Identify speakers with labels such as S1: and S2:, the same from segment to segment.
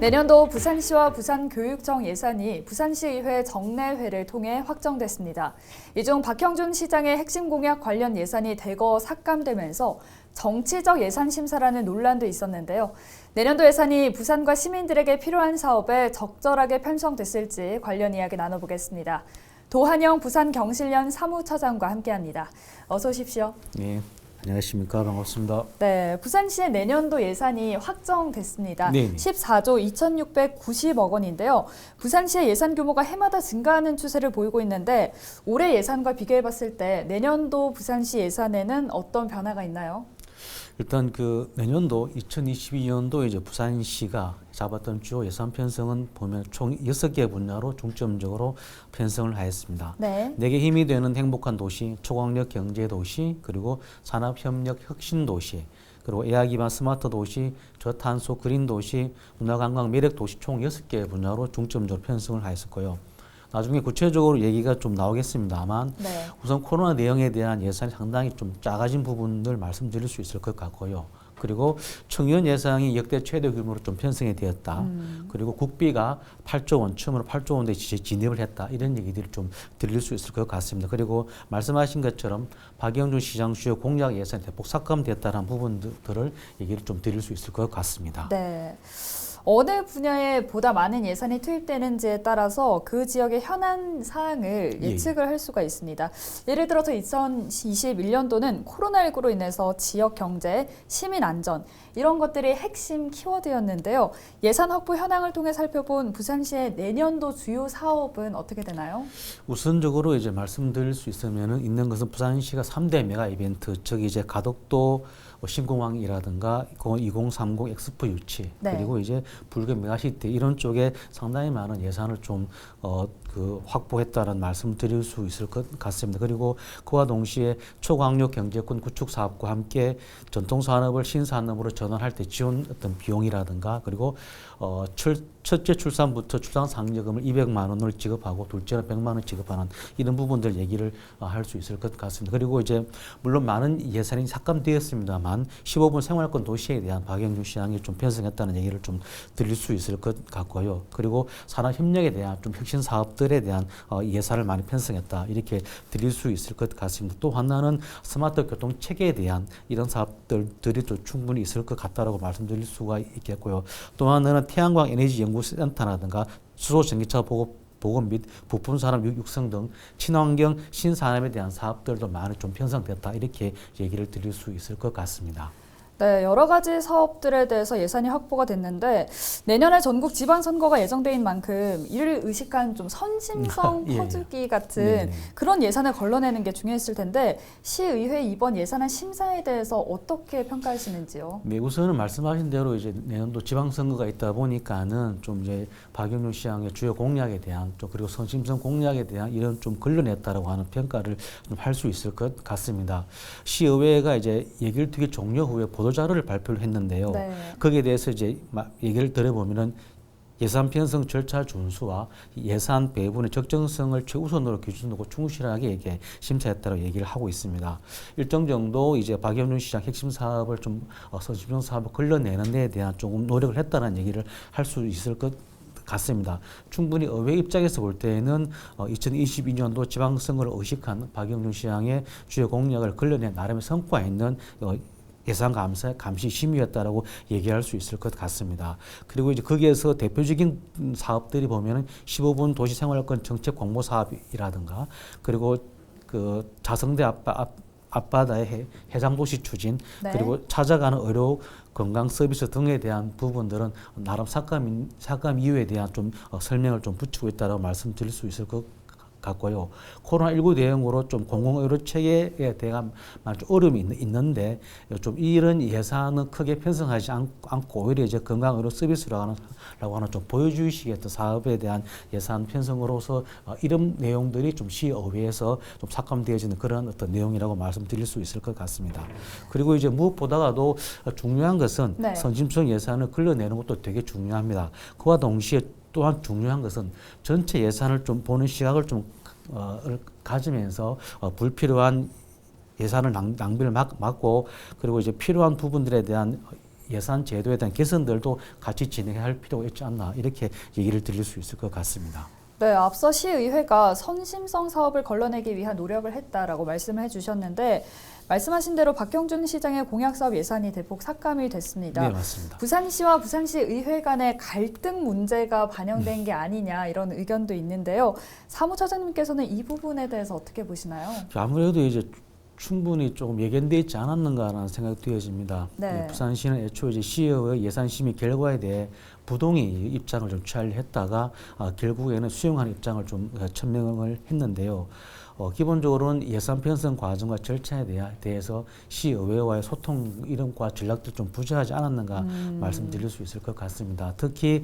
S1: 내년도 부산시와 부산교육청 예산이 부산시의회 정례회를 통해 확정됐습니다. 이 중 박형준 시장의 핵심 공약 관련 예산이 대거 삭감되면서 정치적 예산 심사라는 논란도 있었는데요. 내년도 예산이 부산과 시민들에게 필요한 사업에 적절하게 편성됐을지 관련 이야기 나눠보겠습니다. 도한영 부산경실련 사무처장과 함께합니다. 어서 오십시오.
S2: 네, 안녕하십니까. 반갑습니다.
S1: 네, 부산시의 내년도 예산이 확정됐습니다.
S2: 네.
S1: 14조 2,690억 원인데요. 부산시의 예산 규모가 해마다 증가하는 추세를 보이고 있는데 올해 예산과 비교해봤을 때 내년도 부산시 예산에는 어떤 변화가 있나요?
S2: 일단 내년도 2022년도 이제 부산시가 잡았던 주요 예산 편성은 보면 총 6개 분야로 중점적으로 편성을 하였습니다.
S1: 네.
S2: 내게 힘이 되는 행복한 도시, 초강력 경제 도시, 그리고 산업협력 혁신 도시, 그리고 AI 기반 스마트 도시, 저탄소 그린 도시, 문화관광 매력 도시 총 6개 분야로 중점적으로 편성을 하였었고요. 나중에 구체적으로 얘기가 좀 나오겠습니다만
S1: 네.
S2: 우선 코로나 대응에 대한 예산이 상당히 좀 작아진 부분을 말씀드릴 수 있을 것 같고요. 그리고 청년 예산이 역대 최대 규모로 좀 편성이 되었다. 그리고 국비가 8조 원, 처음으로 8조 원대 진입을 했다. 이런 얘기들을 좀 드릴 수 있을 것 같습니다. 그리고 말씀하신 것처럼 박영준 시장 주요 공약 예산이 대폭 삭감됐다는 부분들을 얘기를 좀 드릴 수 있을 것 같습니다.
S1: 네. 어느 분야에 보다 많은 예산이 투입되는지에 따라서 그 지역의 현안 사항을 예측을 할 수가 있습니다. 예를 들어서 2021년도는 코로나19로 인해서 지역 경제, 시민 안전 이런 것들이 핵심 키워드였는데요. 예산 확보 현황을 통해 살펴본 부산시의 내년도 주요 사업은 어떻게 되나요?
S2: 우선적으로 이제 말씀드릴 수 있는 것은 부산시가 3대 메가 이벤트, 즉 이제 가덕도 신공항이라든가 2030 엑스포 유치,
S1: 네.
S2: 그리고 이제 불교 메가시티 이런 쪽에 상당히 많은 예산을 좀 확보했다는 말씀을 드릴 수 있을 것 같습니다. 그리고 그와 동시에 초강력 경제권 구축 사업과 함께 전통산업을 신산업으로 전환할 때 지원 어떤 비용이라든가 그리고 첫째 출산부터 출산 상여금을 200만 원을 지급하고 둘째는 100만 원 지급하는 이런 부분들 얘기를 할 수 있을 것 같습니다. 그리고 이제 물론 많은 예산이 삭감되었습니다만 15분 생활권 도시에 대한 박영준 시장이 좀 편성했다는 얘기를 좀 드릴 수 있을 것 같고요. 그리고 산업협력에 대한 좀 혁신 사업들에 대한 예산을 많이 편성했다 이렇게 드릴 수 있을 것 같습니다. 또 하나는 스마트 교통 체계에 대한 이런 사업들이 또 충분히 있을 것 같다라고 말씀드릴 수가 있겠고요. 또 하나는 태양광 에너지 연구센터라든가 수소 전기차 보급 및 부품 산업 육성 등 친환경 신산업에 대한 사업들도 많이 좀 편성됐다 이렇게 얘기를 드릴 수 있을 것 같습니다.
S1: 네, 여러 가지 사업들에 대해서 예산이 확보가 됐는데 내년에 전국 지방선거가 예정된 만큼 이를 의식한 좀 선심성
S2: 예.
S1: 퍼주기 같은
S2: 네네.
S1: 그런 예산을 걸러내는 게 중요했을 텐데 시의회 이번 예산안 심사에 대해서 어떻게 평가하시는지요?
S2: 네, 우선은 말씀하신 대로 이제 내년도 지방선거가 있다 보니까는 좀 이제 박영준 시장의 주요 공약에 대한 또 그리고 선심성 공약에 대한 이런 좀 걸러냈다라고 하는 평가를 좀 할 수 있을 것 같습니다. 시의회가 이제 예결특위 종료 후에 보도자료를 발표를 했는데요.
S1: 네.
S2: 거기에 대해서 이제 얘기를 들어보면은 예산 편성 절차 준수와 예산 배분의 적정성을 최우선으로 기준으로 충실하게 이게 심사했다고 얘기를 하고 있습니다. 일정 정도 이제 박영준 시장 핵심 사업을 좀 선심성 사업을 걸러내는 데에 대한 조금 노력을 했다는 얘기를 할 수 있을 것 같습니다. 충분히 의회 입장에서 볼 때는 2022년도 지방선거를 의식한 박영준 시장의 주요 공약을 걸러낸 나름의 성과 있는 예산 감시 심의였다라고 얘기할 수 있을 것 같습니다. 그리고 이제 거기에서 대표적인 사업들이 보면은 15분 도시생활권 정책 공모 사업이라든가 그리고 자성대 앞바다의 해상도시 추진
S1: 네.
S2: 그리고 찾아가는 의료 건강 서비스 등에 대한 부분들은 나름 삭감 이유에 대한 좀 설명을 좀 붙이고 있다라고 말씀드릴 수 있을 것 같고요. 코로나19 대응으로 좀 공공의료 체계에 대한 좀 어려움이 있는데 좀 이런 예산은 크게 편성하지 않고 오히려 이제 건강의료 서비스라고 하는 좀 보여주시기 어떤 사업에 대한 예산 편성으로서 이런 내용들이 좀 시의회에서 좀 삭감되어지는 그런 어떤 내용이라고 말씀드릴 수 있을 것 같습니다. 그리고 이제 무엇보다도 중요한 것은
S1: 네.
S2: 선심성 예산을 걸러내는 것도 되게 중요합니다. 그와 동시에 또한 중요한 것은 전체 예산을 좀 보는 시각을 좀 가지면서 불필요한 예산을 낭비를 막고 그리고 이제 필요한 부분들에 대한 예산 제도에 대한 개선들도 같이 진행할 필요가 있지 않나 이렇게 얘기를 드릴 수 있을 것 같습니다.
S1: 네, 앞서 시의회가 선심성 사업을 걸러내기 위한 노력을 했다라고 말씀을 해주셨는데 말씀하신 대로 박형준 시장의 공약사업 예산이 대폭 삭감이 됐습니다.
S2: 네, 맞습니다.
S1: 부산시와 부산시 의회 간의 갈등 문제가 반영된 게 아니냐 이런 의견도 있는데요. 사무처장님께서는 이 부분에 대해서 어떻게 보시나요?
S2: 아무래도 이제 충분히 조금 예견되어 있지 않았는가라는 생각이 되어집니다.
S1: 네.
S2: 부산시는 애초에 이제 시의회 예산 심의 결과에 대해 부동의 입장을 좀 취하려 했다가 결국에는 수용하는 입장을 좀 천명을 했는데요. 기본적으로는 예산 편성 과정과 절차에 대해서 시의회와의 소통 이런과 전략들 좀 부재하지 않았는가 말씀드릴 수 있을 것 같습니다. 특히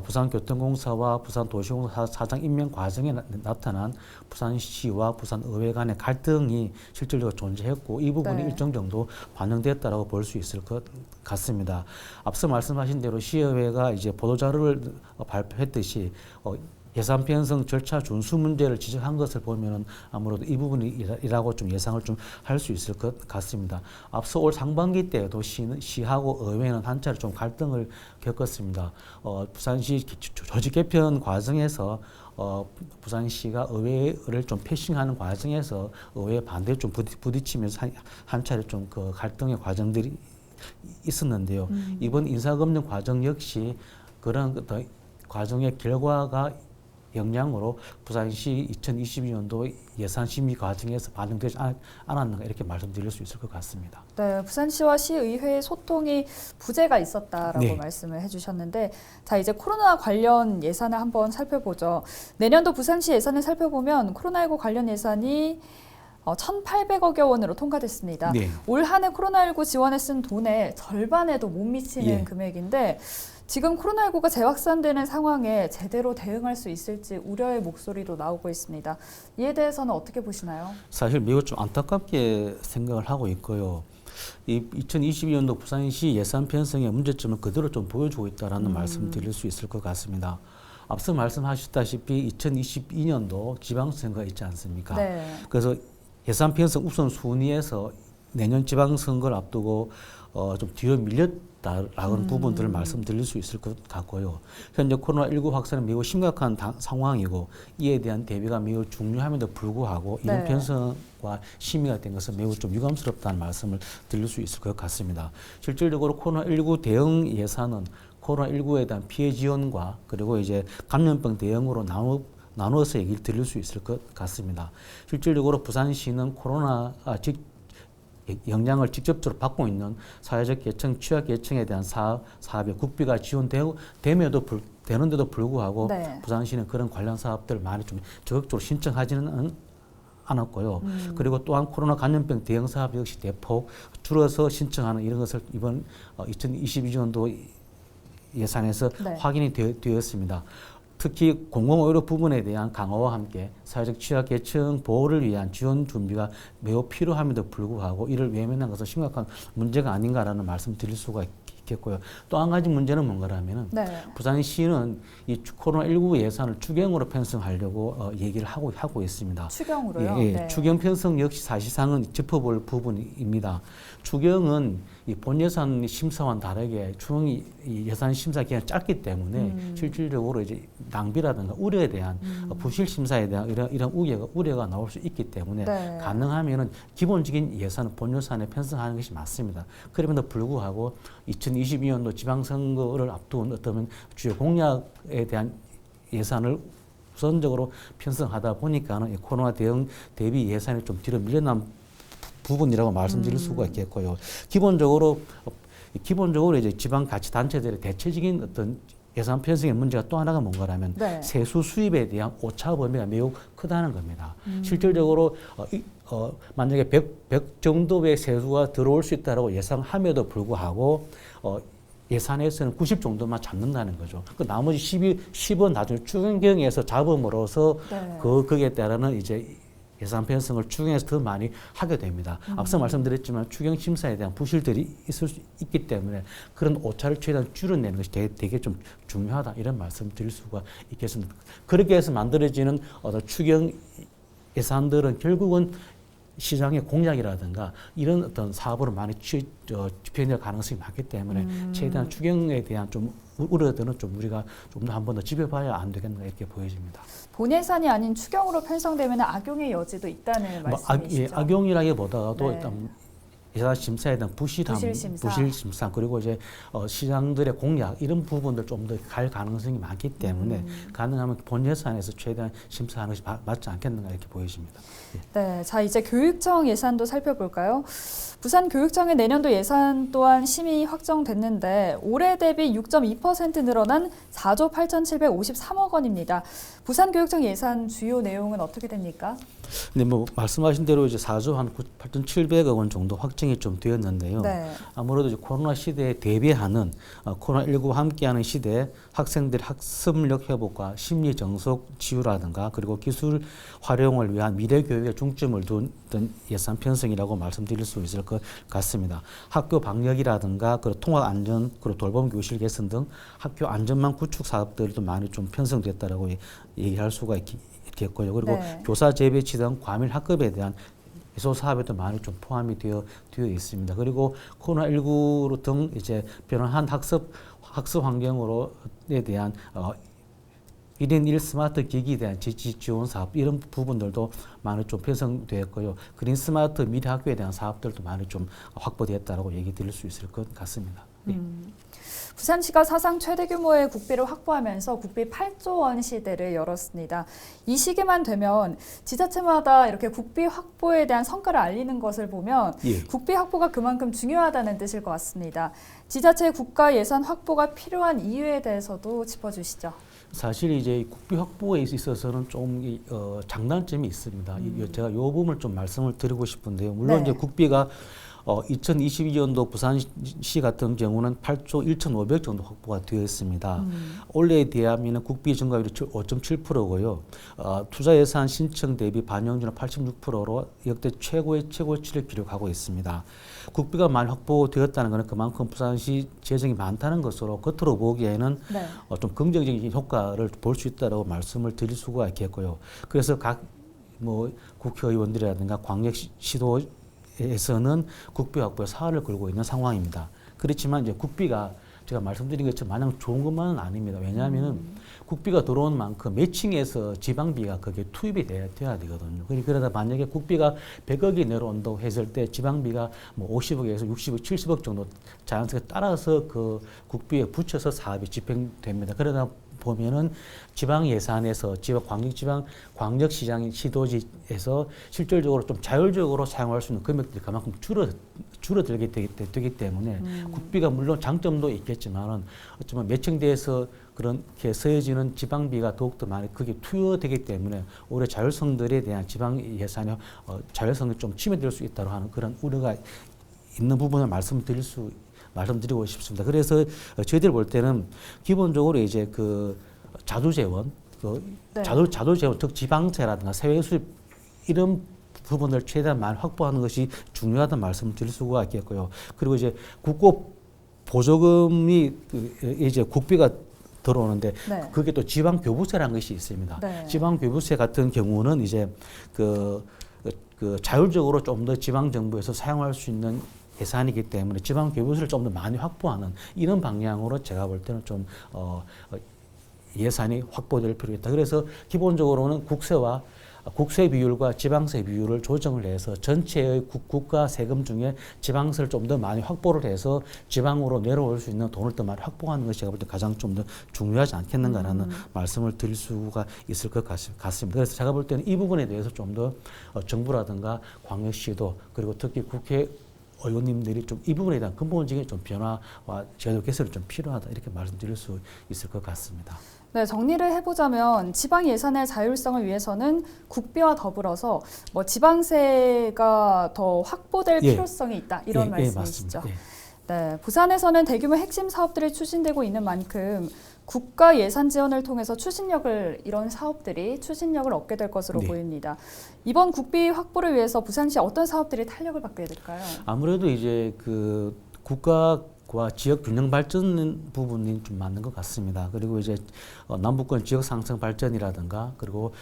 S2: 부산교통공사와 부산도시공사 사장 임명 과정에 나타난 부산시와 부산의회 간의 갈등이 실질적으로 존재했고 이 부분이
S1: 네.
S2: 일정 정도 반영됐다라고 볼 수 있을 것 같습니다. 앞서 말씀하신 대로 시의회가 이제 보도자료를 발표했듯이 예산 편성 절차 준수 문제를 지적한 것을 보면은 아무래도 이 부분이라고 좀 예상을 좀 할 수 있을 것 같습니다. 앞서 올 상반기 때에도 시하고 의회는 한 차례 좀 갈등을 겪었습니다. 부산시 조직 개편 과정에서 부산시가 의회를 좀 패싱하는 과정에서 의회 반대에 좀 부딪히면서 한 차례 좀 그 갈등의 과정들이 있었는데요. 이번 인사검증 과정 역시 그런 과정의 결과가 영향으로 부산시 2022년도 예산 심의 과정에서 반영되지 않았는가 이렇게 말씀드릴 수 있을 것 같습니다.
S1: 네, 부산시와 시의회의 소통이 부재가 있었다라고
S2: 네.
S1: 말씀을 해주셨는데 자 이제 코로나 관련 예산을 한번 살펴보죠. 내년도 부산시 예산을 살펴보면 코로나19 관련 예산이 1,800억여 원으로 통과됐습니다.
S2: 네.
S1: 올 한 해 코로나19 지원에 쓴 돈의 절반에도 못 미치는
S2: 예.
S1: 금액인데 지금 코로나19가 재확산되는 상황에 제대로 대응할 수 있을지 우려의 목소리도 나오고 있습니다. 이에 대해서는 어떻게 보시나요?
S2: 사실 매우 좀 안타깝게 생각을 하고 있고요. 이 2022년도 부산시 예산 편성의 문제점을 그대로 좀 보여주고 있다라는 말씀드릴 수 있을 것 같습니다. 앞서 말씀하셨다시피 2022년도 지방선거가 있지 않습니까?
S1: 네.
S2: 그래서 예산 편성 우선순위에서 내년 지방선거를 앞두고 좀 뒤로 밀렸다라는 부분들을 말씀드릴 수 있을 것 같고요. 현재 코로나19 확산은 매우 심각한 상황이고 이에 대한 대비가 매우 중요함에도 불구하고 이런
S1: 네.
S2: 편성과 심의가 된 것은 매우 좀 유감스럽다는 말씀을 드릴 수 있을 것 같습니다. 실질적으로 코로나19 대응 예산은 코로나19에 대한 피해 지원과 그리고 이제 감염병 대응으로 나누어서 얘기를 드릴 수 있을 것 같습니다. 실질적으로 부산시는 코로나 영향을 직접적으로 받고 있는 사회적 계층, 취약 계층에 대한 사업에 국비가 되는데도 불구하고
S1: 네.
S2: 부산시는 그런 관련 사업들 많이 좀 적극적으로 신청하지는 않았고요. 그리고 또한 코로나 감염병 대응 사업 역시 대폭 줄어서 신청하는 이런 것을 이번 2022년도 예산에서
S1: 네.
S2: 확인이 되었습니다. 특히 공공의료 부분에 대한 강화와 함께 사회적 취약계층 보호를 위한 지원 준비가 매우 필요함에도 불구하고 이를 외면한 것은 심각한 문제가 아닌가라는 말씀 드릴 수가 있겠고요. 또 한 가지 문제는 뭔가라면은
S1: 네.
S2: 부산시는 이 코로나19 예산을 추경으로 편성하려고 얘기를 하고 있습니다.
S1: 추경으로요?
S2: 예,
S1: 네.
S2: 추경 편성 역시 사실상은 짚어볼 부분입니다. 추경은 이 본 예산 심사와는 다르게 추경이 이 예산 심사 기간이 짧기 때문에 실질적으로 이제 낭비라든가 우려에 대한 부실 심사에 대한 이런 우려가 나올 수 있기 때문에
S1: 네.
S2: 가능하면은 기본적인 예산은 본 예산에 편성하는 것이 맞습니다. 그럼에도 불구하고 2022년도 지방선거를 앞둔 어떤 주요 공약에 대한 예산을 우선적으로 편성하다 보니까는 이 코로나 대응 대비 예산이 좀 뒤로 밀려난 부분이라고 말씀드릴 수가 있겠고요. 기본적으로 이제 지방자치단체들의 대체적인 어떤 예산 편성의 문제가 또 하나가 뭔가라면
S1: 네.
S2: 세수 수입에 대한 오차 범위가 매우 크다는 겁니다. 실질적으로 만약에 100 정도의 세수가 들어올 수 있다고 예상함에도 불구하고 예산에서는 90 정도만 잡는다는 거죠. 그 나머지 10은 나중에 추경에서 잡음으로써
S1: 네.
S2: 거기에 따르는 이제 예산 편성을 추경에서 더 많이 하게 됩니다. 앞서 말씀드렸지만 추경 심사에 대한 부실들이 있을 수 있기 때문에 그런 오차를 최대한 줄여내는 것이 되게 좀 중요하다 이런 말씀 드릴 수가 있겠습니다. 그렇게 해서 만들어지는 추경 예산들은 결국은 시장의 공약이라든가 이런 어떤 사업으로 많이 집행될 가능성이 많기 때문에 최대한 추경에 대한 좀 우려들은 좀 우리가 좀 더 한 번 더 짚어봐야 안 되겠나 이렇게 보여집니다.
S1: 본 예산이 아닌 추경으로 편성되면 악용의 여지도 있다는 말씀이시죠?
S2: 악용이라기보다도
S1: 네.
S2: 일단 예산 심사에 대한 부실 심사 그리고 이제 시장들의 공약 이런 부분들 좀 더 갈 가능성이 많기 때문에 가능하면 본 예산에서 최대한 심사하는 것이 맞지 않겠는가 이렇게 보여집니다.
S1: 네, 자 이제 교육청 예산도 살펴볼까요? 부산교육청의 내년도 예산 또한 심의 확정됐는데 올해 대비 6.2% 늘어난 4조 8,753억 원입니다. 부산교육청 예산 주요 내용은 어떻게 됩니까?
S2: 네, 뭐 말씀하신 대로 이제 4조 한 8,700억 원 정도 확정이 좀 되었는데요.
S1: 네.
S2: 아무래도 이제 코로나 시대에 대비하는 코로나19와 함께하는 시대에 학생들의 학습력 회복과 심리 정속 치유라든가 그리고 기술 활용을 위한 미래 교육에 중점을 둔 예산 편성이라고 말씀드릴 수 있을 것 같습니다. 학교 방역이라든가 그리고 통학 안전 그리고 돌봄 교실 개선 등 학교 안전망 구축 사업들도 많이 좀 편성됐다라고 얘기할 수가 있겠고요. 그리고
S1: 네.
S2: 교사 재배치 등 과밀 학급에 대한 기소 사업에도 많이 좀 포함이 되어 있습니다. 그리고 코로나19로 등 이제 변화한 학습 환경으로에 대한 1인 1 스마트 기기에 대한 지치 지원 사업 이런 부분들도 많이 좀 편성되었고요. 그린 스마트 미래 학교에 대한 사업들도 많이 좀 확보되었다라고 얘기 드릴 수 있을 것 같습니다. 네.
S1: 부산시가 사상 최대 규모의 국비를 확보하면서 국비 8조 원 시대를 열었습니다. 이 시기만 되면 지자체마다 이렇게 국비 확보에 대한 성과를 알리는 것을 보면
S2: 예.
S1: 국비 확보가 그만큼 중요하다는 뜻일 것 같습니다. 지자체의 국가 예산 확보가 필요한 이유에 대해서도 짚어주시죠.
S2: 사실 이제 국비 확보에 있어서는 좀 장단점이 있습니다. 제가 이 부분을 좀 말씀을 드리고 싶은데요. 물론
S1: 네.
S2: 이제 국비가 2022년도 부산시 같은 경우는 8조 1,500 정도 확보가 되어 있습니다. 올해에 비하면 국비 증가율이 5.7%고요. 투자 예산 신청 대비 반영률은 86%로 역대 최고치를 기록하고 있습니다. 국비가 많이 확보되었다는 것은 그만큼 부산시 재정이 많다는 것으로 겉으로 보기에는
S1: 네.
S2: 좀 긍정적인 효과를 볼 수 있다고 말씀을 드릴 수가 있겠고요. 그래서 각 국회의원들이라든가 광역시도에서는 국비 확보에 사활을 걸고 있는 상황입니다. 그렇지만 이제 국비가 제가 말씀드린 것처럼 마냥 좋은 것만은 아닙니다. 왜냐하면은 국비가 들어온 만큼 매칭해서 지방비가 거기에 투입이 돼야 되거든요. 그러다 만약에 국비가 100억이 내려온다고 했을 때 지방비가 뭐 50억에서 60억, 70억 정도 자연스럽게 따라서 그 국비에 붙여서 사업이 집행됩니다. 그러다 보면은 지방 예산에서 광역시장 시도지에서 실질적으로 좀 자율적으로 사용할 수 있는 금액들이 그만큼 줄어들게 되기 때문에 국비가 물론 장점도 있겠지만은 어쩌면 매칭돼서 그렇게 쓰여지는 지방비가 더욱더 많이 크게 투여되기 때문에 올해 자율성들에 대한 지방 예산의 자율성이 좀 침해될 수 있다고 하는 그런 우려가 있는 부분을 말씀드리고 싶습니다. 그래서 저희들 볼 때는 기본적으로 이제 그 자주재원,
S1: 네.
S2: 자주재원, 즉 지방세라든가 세외 수입 이런 부분을 최대한 많이 확보하는 것이 중요하다는 말씀을 드릴 수가 있겠고요. 그리고 이제 국고 보조금이 이제 국비가 들어오는데
S1: 네.
S2: 그게 또 지방 교부세라는 것이 있습니다.
S1: 네.
S2: 지방 교부세 같은 경우는 이제 그 자율적으로 좀 더 지방 정부에서 사용할 수 있는 예산이기 때문에 지방 교부세를 좀 더 많이 확보하는 이런 방향으로 제가 볼 때는 좀 예산이 확보될 필요가 있다. 그래서 기본적으로는 국세 비율과 지방세 비율을 조정을 해서 전체의 국가 세금 중에 지방세를 좀 더 많이 확보를 해서 지방으로 내려올 수 있는 돈을 더 많이 확보하는 것이 제가 볼 때 가장 좀 더 중요하지 않겠는가라는 말씀을 드릴 수가 있을 것 같습니다. 그래서 제가 볼 때는 이 부분에 대해서 좀 더 정부라든가 광역시도 그리고 특히 국회 의원님들이 좀 이 부분에 대한 근본적인 좀 변화와 제도 개선이 좀 필요하다 이렇게 말씀드릴 수 있을 것 같습니다.
S1: 네, 정리를 해보자면 지방 예산의 자율성을 위해서는 국비와 더불어서 뭐 지방세가 더 확보될 필요성이 있다 이런 말씀이시죠.
S2: 맞습니다.
S1: 네, 부산에서는 대규모 핵심 사업들이 추진되고 있는 만큼 국가 예산 지원을 통해서 이런 사업들이 추진력을 얻게 될 것으로 보입니다. 이번 국비 확보를 위해서 부산시 어떤 사업들이 탄력을 받게 될까요?
S2: 아무래도 이제 그 국가와 지역 균형 발전 부분이 좀 맞는 것 같습니다. 그리고 이제 남북권 지역 상승 발전이라든가 그리고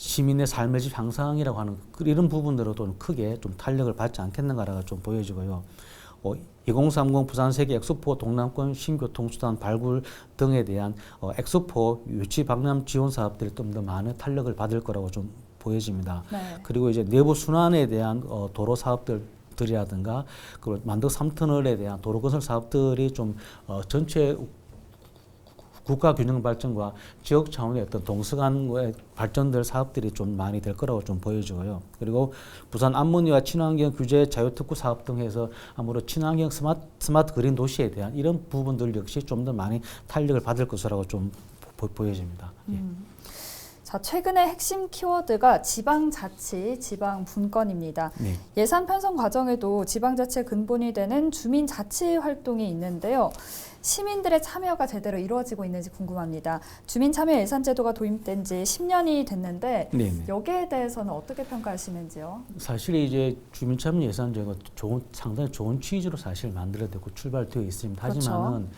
S2: 시민의 삶의 질 향상이라고 하는 이런 부분들로도 크게 좀 탄력을 받지 않겠는가라가 좀 보여지고요. 2030 부산 세계 엑스포 동남권 신교통수단 발굴 등에 대한 엑스포 유치 박람 지원 사업들이 좀 더 많은 탄력을 받을 거라고 좀 보여집니다.
S1: 네.
S2: 그리고 이제 내부 순환에 대한 도로 사업들이라든가 그리고 만덕 3터널에 대한 도로 건설 사업들이 좀 전체 국가 균형 발전과 지역 차원의 어떤 동서간의 발전될 사업들이 좀 많이 될 거라고 좀 보여지고요. 그리고 부산 암모니아 친환경 규제 자유특구 사업 등 해서 아무래도 친환경 스마트 그린 도시에 대한 이런 부분들 역시 좀 더 많이 탄력을 받을 것이라고 좀 보여집니다. 예.
S1: 자, 최근의 핵심 키워드가 지방자치, 지방분권입니다.
S2: 네.
S1: 예산 편성 과정에도 지방자치의 근본이 되는 주민자치 활동이 있는데요. 시민들의 참여가 제대로 이루어지고 있는지 궁금합니다. 주민참여 예산제도가 도입된 지 10년이 됐는데
S2: 네네.
S1: 여기에 대해서는 어떻게 평가하시는지요?
S2: 사실 이제 주민참여 예산제가 상당히 좋은 취지로 사실 만들어졌고 출발되어 있습니다. 하지만은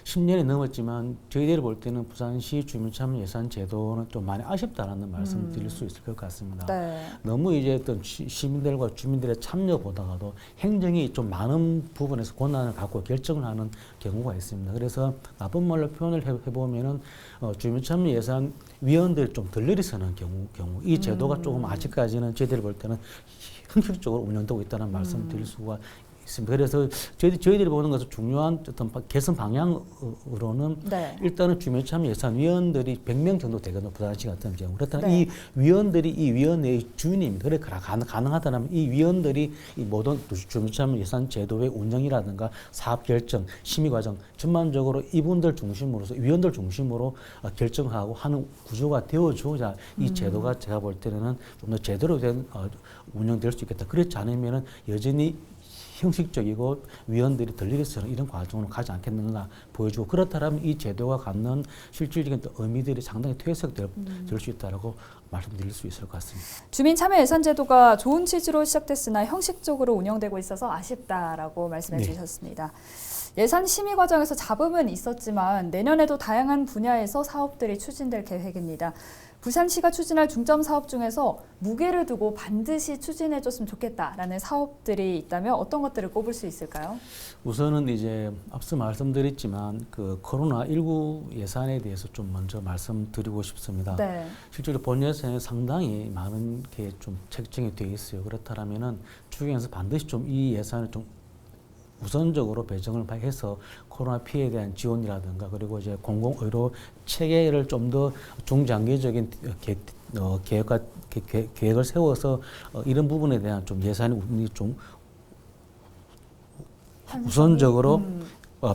S2: 10년이 넘었지만 저희들이 볼 때는 부산시 주민참여 예산제도는 좀 많이 아쉽다라는 말씀을 드릴 수 있을 것 같습니다.
S1: 네.
S2: 너무 이제 어떤 시민들과 주민들의 참여보다가도 행정이 좀 많은 부분에서 권한을 갖고 결정을 하는 경우가 있습니다. 그래서 나쁜 말로 표현을 해보면은 주민참여 예산 위원들이 좀 덜러리 서는 경우 이 제도가 조금 아직까지는 저희들이 볼 때는 형식적으로 운영되고 있다는 말씀을 드릴 수가 있습니다. 그래서 저희들이 보는 것은 중요한 어떤 개선 방향으로는
S1: 네.
S2: 일단은 주민참여 예산위원들이 100명 정도 되거든요. 부산시 같은 경우. 그렇다면
S1: 네.
S2: 이 위원들이 이 위원회의 주인입니다. 그래 가능하다면 이 위원들이 이 모든 주민참여 예산 제도의 운영이라든가 사업 결정, 심의 과정 전반적으로 이분들 중심으로서 위원들 중심으로 결정하고 하는 구조가 되어줘야 이 제도가 제가 볼 때는 좀 더 제대로 된 운영될 수 있겠다. 그렇지 않으면은 여전히 형식적이고 위원들이 덜리게 쓰는 이런 과정으로 가지 않겠는가 보여주고 그렇다면 이 제도가 갖는 실질적인 또 의미들이 상당히 퇴색될 수 있다라고 말씀드릴 수 있을 것 같습니다.
S1: 주민참여 예산제도가 좋은 취지로 시작됐으나 형식적으로 운영되고 있어서 아쉽다라고 말씀해 주셨습니다. 예산 심의 과정에서 잡음은 있었지만 내년에도 다양한 분야에서 사업들이 추진될 계획입니다. 부산시가 추진할 중점 사업 중에서 무게를 두고 반드시 추진해줬으면 좋겠다라는 사업들이 있다면 어떤 것들을 꼽을 수 있을까요?
S2: 우선은 이제 앞서 말씀드렸지만 그 코로나19 예산에 대해서 좀 먼저 말씀드리고 싶습니다.
S1: 네.
S2: 실제로 본 예산에 상당히 많은 게 좀 책정이 되어 있어요. 그렇다면은 추경에서 반드시 좀 이 예산을 좀 우선적으로 배정을 해서 코로나 피해에 대한 지원이라든가 그리고 이제 공공의료 체계를 좀 더 중장기적인 계획을 세워서 이런 부분에 대한 좀 예산이 좀 우선적으로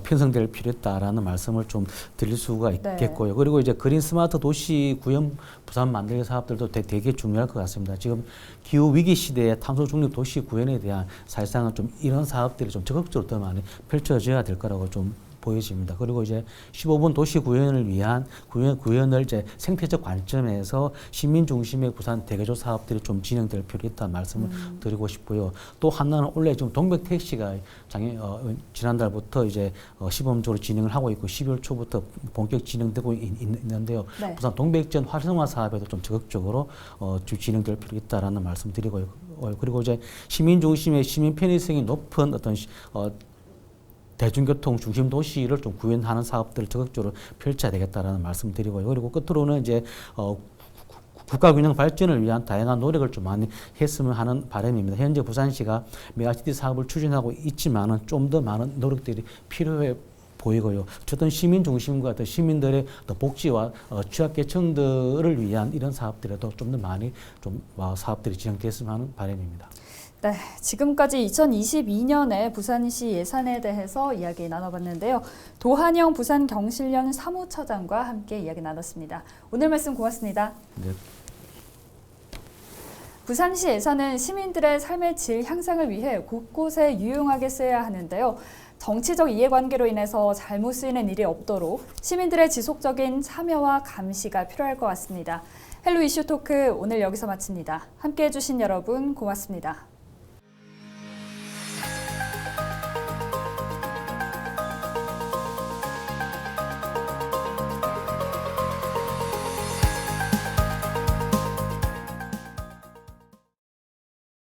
S2: 편성될 필요 있다라는 말씀을 좀 드릴 수가 있겠고요. 그리고 이제 그린 스마트 도시 구현 부산 만들기 사업들도 되게 중요할 것 같습니다. 지금 기후 위기 시대에 탄소 중립 도시 구현에 대한 사실상은 좀 이런 사업들이 좀 적극적으로 더 많이 펼쳐져야 될 거라고 좀 보여집니다. 그리고 이제 15분 도시 구현을 위한 구현을 이제 생태적 관점에서 시민 중심의 부산 대개조 사업들이 좀 진행될 필요 있다는 말씀을 드리고 싶고요. 또 하나는 원래 지금 동백 택시가 지난달부터 이제 시범적으로 진행을 하고 있고 12월 초부터 본격 진행되고 있는데요.
S1: 네.
S2: 부산 동백전 활성화 사업에도 좀 적극적으로 진행될 필요 있다라는 말씀 드리고요. 그리고 이제 시민 중심의 시민 편의성이 높은 어떤 대중교통 중심 도시를 좀 구현하는 사업들을 적극적으로 펼쳐야 되겠다라는 말씀드리고요. 그리고 끝으로는 이제 국가균형 발전을 위한 다양한 노력을 좀 많이 했으면 하는 바람입니다. 현재 부산시가 메가시티 사업을 추진하고 있지만은 좀 더 많은 노력들이 필요해 보이고요. 어쨌든 시민 중심과 어떤 시민들의 복지와 취약계층들을 위한 이런 사업들에도 좀 더 많이 좀 사업들이 진행됐으면 하는 바람입니다.
S1: 네, 지금까지 2022년에 부산시 예산에 대해서 이야기 나눠봤는데요. 도한영 부산경실련 사무처장과 함께 이야기 나눴습니다. 오늘 말씀 고맙습니다.
S2: 네.
S1: 부산시 예산은 시민들의 삶의 질 향상을 위해 곳곳에 유용하게 쓰여야 하는데요. 정치적 이해관계로 인해서 잘못 쓰이는 일이 없도록 시민들의 지속적인 참여와 감시가 필요할 것 같습니다. 헬로 이슈 토크 오늘 여기서 마칩니다. 함께해 주신 여러분 고맙습니다.